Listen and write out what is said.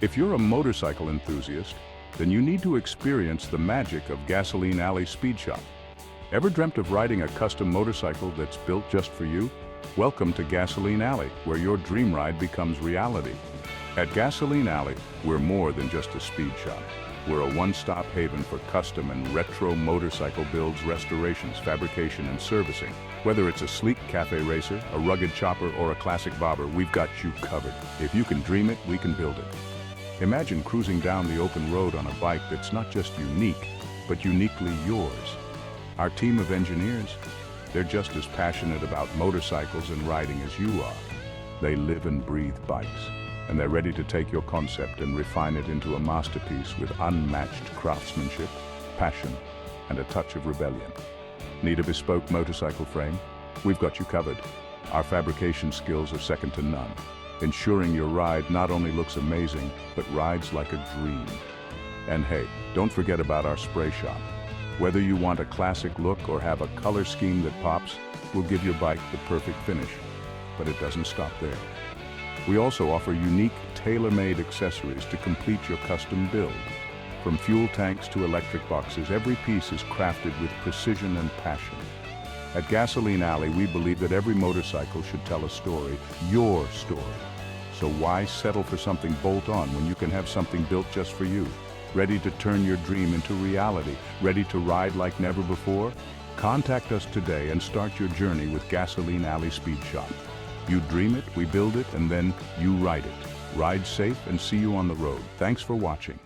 If you're a motorcycle enthusiast, then you need to experience the magic of Gasoline Alley Speed Shop. Ever dreamt of riding a custom motorcycle that's built just for you? Welcome to Gasoline Alley, where your dream ride becomes reality. At Gasoline Alley, we're more than just a speed shop. We're a one-stop haven for custom and retro motorcycle builds, restorations, fabrication, and servicing. Whether it's a sleek cafe racer, a rugged chopper, or a classic bobber, we've got you covered. If you can dream it, we can build it. Imagine cruising down the open road on a bike that's not just unique, but uniquely yours. Our team of engineers, they're just as passionate about motorcycles and riding as you are. They live and breathe bikes, and they're ready to take your concept and refine it into a masterpiece with unmatched craftsmanship, passion, and a touch of rebellion. Need a bespoke motorcycle frame? We've got you covered. Our fabrication skills are second to none, ensuring your ride not only looks amazing, but rides like a dream. And hey, don't forget about our spray shop. Whether you want a classic look or have a color scheme that pops, we'll give your bike the perfect finish. But it doesn't stop there. We also offer unique, tailor-made accessories to complete your custom build. From fuel tanks to electric boxes, every piece is crafted with precision and passion. At Gasoline Alley, we believe that every motorcycle should tell a story, your story. So why settle for something bolt-on when you can have something built just for you? Ready to turn your dream into reality? Ready to ride like never before? Contact us today and start your journey with Gasoline Alley Speed Shop. You dream it, we build it, and then you ride it. Ride safe and see you on the road. Thanks for watching.